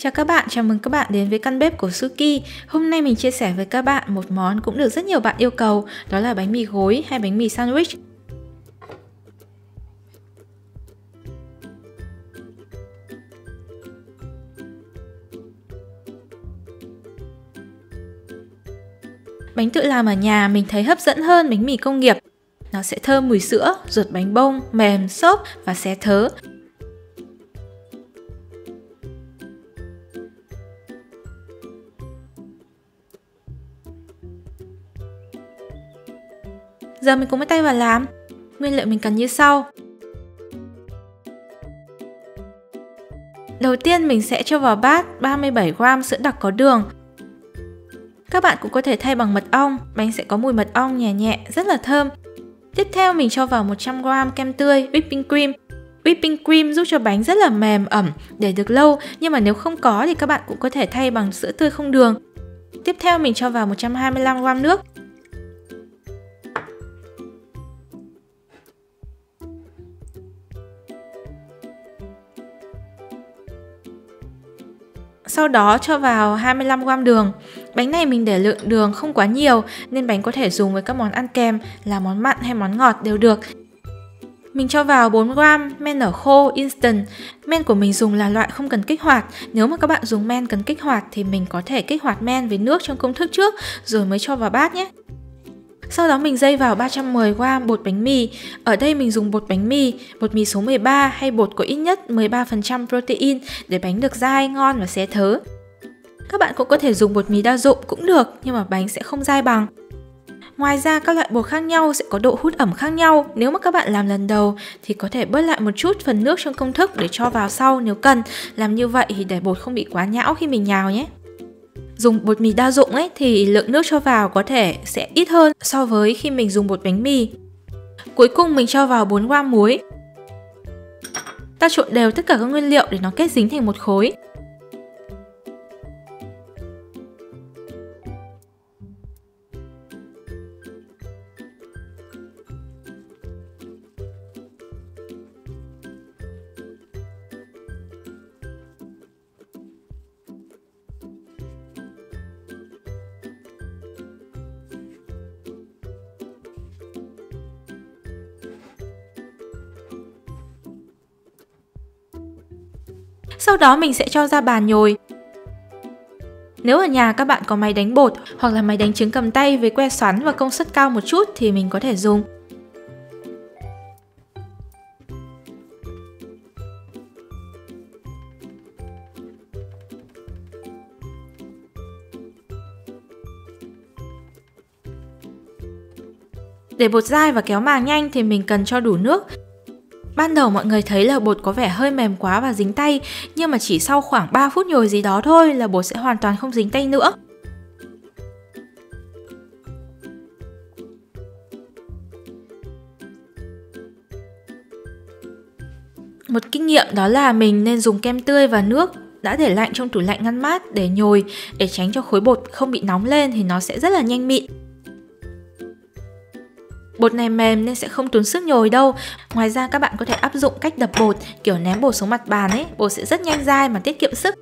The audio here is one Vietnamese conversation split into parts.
Chào các bạn, chào mừng các bạn đến với căn bếp của Suki. Hôm nay mình chia sẻ với các bạn một món cũng được rất nhiều bạn yêu cầu, đó là bánh mì gối hay bánh mì sandwich. Bánh tự làm ở nhà mình thấy hấp dẫn hơn bánh mì công nghiệp. Nó sẽ thơm mùi sữa, ruột bánh bông, mềm, xốp và xé thớ. Giờ mình cùng bắt tay vào làm. Nguyên liệu mình cần như sau. Đầu tiên mình sẽ cho vào bát 37g sữa đặc có đường. Các bạn cũng có thể thay bằng mật ong, bánh sẽ có mùi mật ong nhẹ nhẹ, rất là thơm. Tiếp theo mình cho vào 100g kem tươi, whipping cream. Whipping cream giúp cho bánh rất là mềm, ẩm, để được lâu, nhưng mà nếu không có thì các bạn cũng có thể thay bằng sữa tươi không đường. Tiếp theo mình cho vào 125g nước. Sau đó cho vào 25g đường. Bánh này mình để lượng đường không quá nhiều nên bánh có thể dùng với các món ăn kèm là món mặn hay món ngọt đều được. Mình cho vào 4g men nở khô instant. Men của mình dùng là loại không cần kích hoạt. Nếu mà các bạn dùng men cần kích hoạt thì mình có thể kích hoạt men với nước trong công thức trước rồi mới cho vào bát nhé. Sau đó mình dây vào 310g bột bánh mì. Ở đây mình dùng bột mì số 13 hay bột có ít nhất 13% protein để bánh được dai, ngon và xé thớ. Các bạn cũng có thể dùng bột mì đa dụng cũng được, nhưng mà bánh sẽ không dai bằng. Ngoài ra các loại bột khác nhau sẽ có độ hút ẩm khác nhau. Nếu mà các bạn làm lần đầu thì có thể bớt lại một chút phần nước trong công thức để cho vào sau nếu cần. Làm như vậy thì để bột không bị quá nhão khi mình nhào nhé. Dùng bột mì đa dụng thì lượng nước cho vào có thể sẽ ít hơn so với khi mình dùng bột bánh mì. Cuối cùng mình cho vào 4g muối. Ta trộn đều tất cả các nguyên liệu để nó kết dính thành một khối. Sau đó mình sẽ cho ra bàn nhồi. Nếu ở nhà các bạn có máy đánh bột hoặc là máy đánh trứng cầm tay với que xoắn và công suất cao một chút thì mình có thể dùng. Để bột dai và kéo màng nhanh thì mình cần cho đủ nước. Ban đầu mọi người thấy là bột có vẻ hơi mềm quá và dính tay, nhưng mà chỉ sau khoảng 3 phút nhồi gì đó thôi là bột sẽ hoàn toàn không dính tay nữa. Một kinh nghiệm đó là mình nên dùng kem tươi và nước đã để lạnh trong tủ lạnh ngăn mát để nhồi, để tránh cho khối bột không bị nóng lên thì nó sẽ rất là nhanh mịn. Bột này mềm nên sẽ không tốn sức nhồi đâu. Ngoài ra các bạn có thể áp dụng cách đập bột, kiểu ném bột xuống mặt bàn bột sẽ rất nhanh dai mà tiết kiệm sức.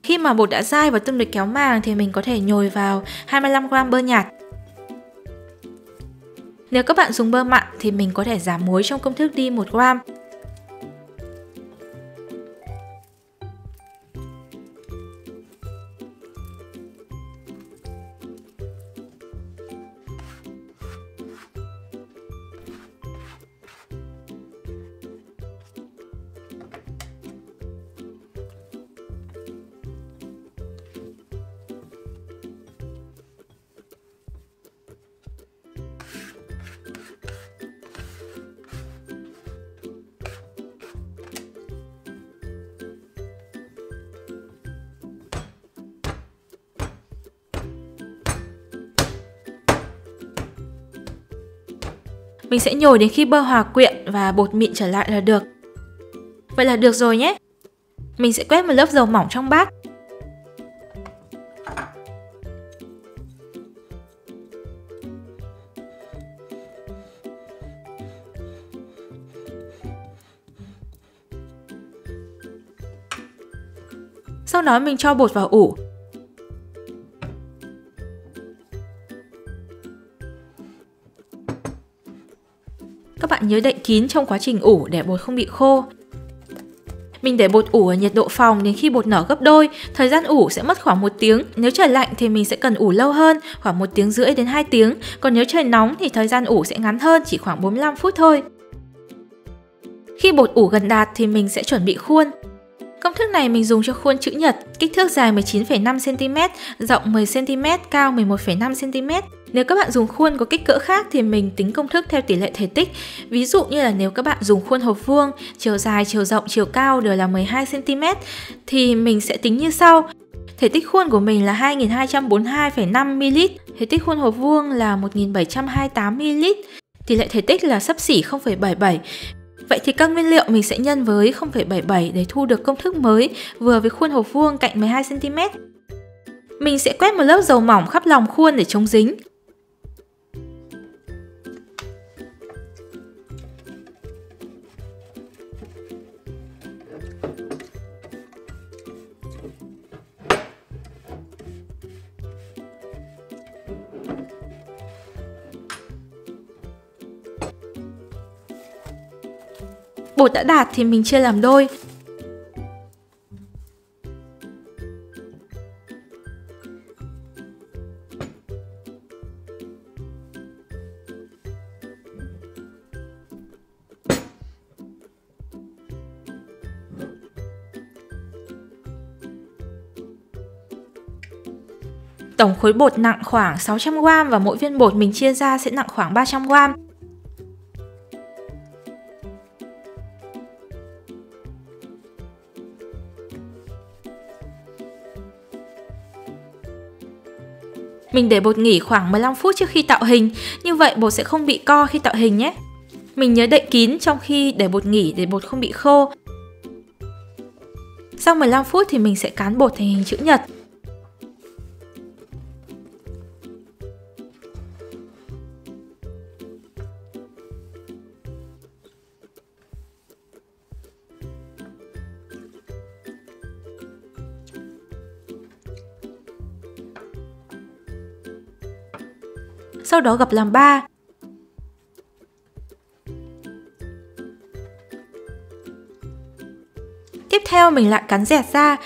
Khi mà bột đã dai và tương đối kéo màng thì mình có thể nhồi vào 25g bơ nhạt. Nếu các bạn dùng bơ mặn thì mình có thể giảm muối trong công thức đi 1g. Mình sẽ nhồi đến khi bơ hòa quyện và bột mịn trở lại là được. Vậy là được rồi nhé. Mình sẽ quét một lớp dầu mỏng trong bát. Sau đó mình cho bột vào ủ. Các bạn nhớ đậy kín trong quá trình ủ để bột không bị khô. Mình để bột ủ ở nhiệt độ phòng đến khi bột nở gấp đôi. Thời gian ủ sẽ mất khoảng 1 tiếng. Nếu trời lạnh thì mình sẽ cần ủ lâu hơn, khoảng 1 tiếng rưỡi đến 2 tiếng. Còn nếu trời nóng thì thời gian ủ sẽ ngắn hơn, chỉ khoảng 45 phút thôi. Khi bột ủ gần đạt thì mình sẽ chuẩn bị khuôn. Công thức này mình dùng cho khuôn chữ nhật, kích thước dài 19,5cm, rộng 10cm, cao 11,5cm. Nếu các bạn dùng khuôn có kích cỡ khác thì mình tính công thức theo tỷ lệ thể tích. Ví dụ như là nếu các bạn dùng khuôn hộp vuông, chiều dài, chiều rộng, chiều cao đều là 12cm thì mình sẽ tính như sau. Thể tích khuôn của mình là 2242,5ml, thể tích khuôn hộp vuông là 1728ml, tỷ lệ thể tích là xấp xỉ 0,77. Vậy thì các nguyên liệu mình sẽ nhân với 0,77 để thu được công thức mới vừa với khuôn hộp vuông cạnh 12cm. Mình sẽ quét một lớp dầu mỏng khắp lòng khuôn để chống dính. Bột đã đạt thì mình chia làm đôi. Tổng khối bột nặng khoảng 600g và mỗi viên bột mình chia ra sẽ nặng khoảng 300g. Mình để bột nghỉ khoảng 15 phút trước khi tạo hình, như vậy bột sẽ không bị co khi tạo hình nhé. Mình nhớ đậy kín trong khi để bột nghỉ để bột không bị khô. Sau 15 phút thì mình sẽ cán bột thành hình chữ nhật. Sau đó gập làm 3. Tiếp theo mình lại cắn dẹt ra.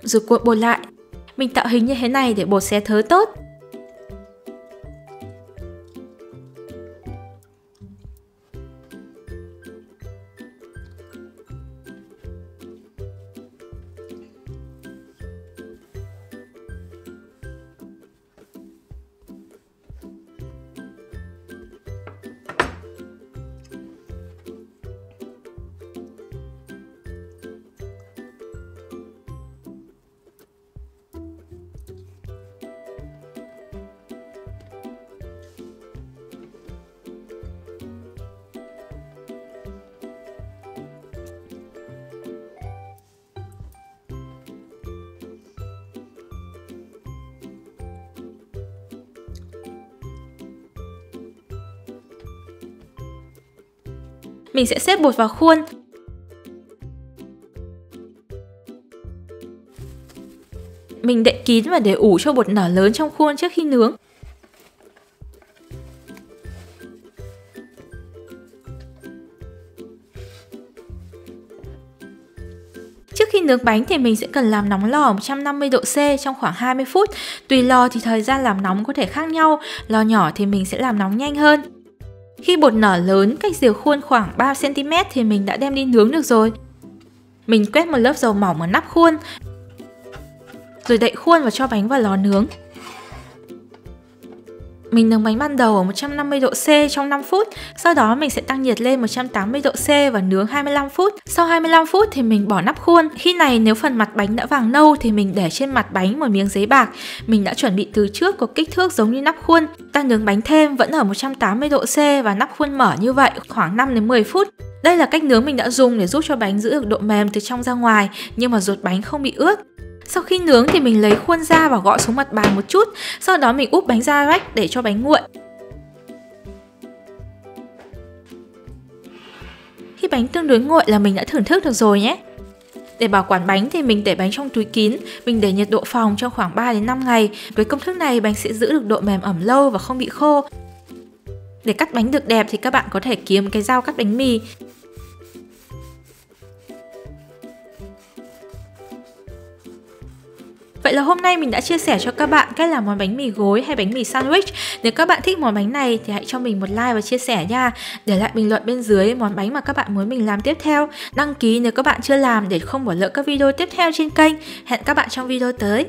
Rồi cuộn bột lại. Mình tạo hình như thế này để bột xé thớ tốt. Mình sẽ xếp bột vào khuôn. Mình đậy kín và để ủ cho bột nở lớn trong khuôn trước khi nướng. Trước khi nướng bánh thì mình sẽ cần làm nóng lò 150 độ C trong khoảng 20 phút. Tùy lò thì thời gian làm nóng có thể khác nhau, lò nhỏ thì mình sẽ làm nóng nhanh hơn. Khi bột nở lớn cách rìu khuôn khoảng 3cm thì mình đã đem đi nướng được rồi. Mình quét một lớp dầu mỏng ở nắp khuôn, rồi đậy khuôn và cho bánh vào lò nướng. Mình nướng bánh ban đầu ở 150 độ C trong 5 phút, sau đó mình sẽ tăng nhiệt lên 180 độ C và nướng 25 phút. Sau 25 phút thì mình bỏ nắp khuôn. Khi này nếu phần mặt bánh đã vàng nâu thì mình để trên mặt bánh một miếng giấy bạc. Mình đã chuẩn bị từ trước có kích thước giống như nắp khuôn. Ta nướng bánh thêm vẫn ở 180 độ C và nắp khuôn mở như vậy khoảng 5 đến 10 phút. Đây là cách nướng mình đã dùng để giúp cho bánh giữ được độ mềm từ trong ra ngoài nhưng mà ruột bánh không bị ướt. Sau khi nướng thì mình lấy khuôn ra và gõ xuống mặt bàn một chút, sau đó mình úp bánh ra rách để cho bánh nguội. Khi bánh tương đối nguội là mình đã thưởng thức được rồi nhé. Để bảo quản bánh thì mình để bánh trong túi kín, mình để nhiệt độ phòng trong khoảng 3 đến 5 ngày. Với công thức này bánh sẽ giữ được độ mềm ẩm lâu và không bị khô. Để cắt bánh được đẹp thì các bạn có thể kiếm cái dao cắt bánh mì. Vậy là hôm nay mình đã chia sẻ cho các bạn cách làm món bánh mì gối hay bánh mì sandwich. Nếu các bạn thích món bánh này thì hãy cho mình một like và chia sẻ nha. Để lại bình luận bên dưới món bánh mà các bạn muốn mình làm tiếp theo. Đăng ký nếu các bạn chưa làm để không bỏ lỡ các video tiếp theo trên kênh. Hẹn các bạn trong video tới.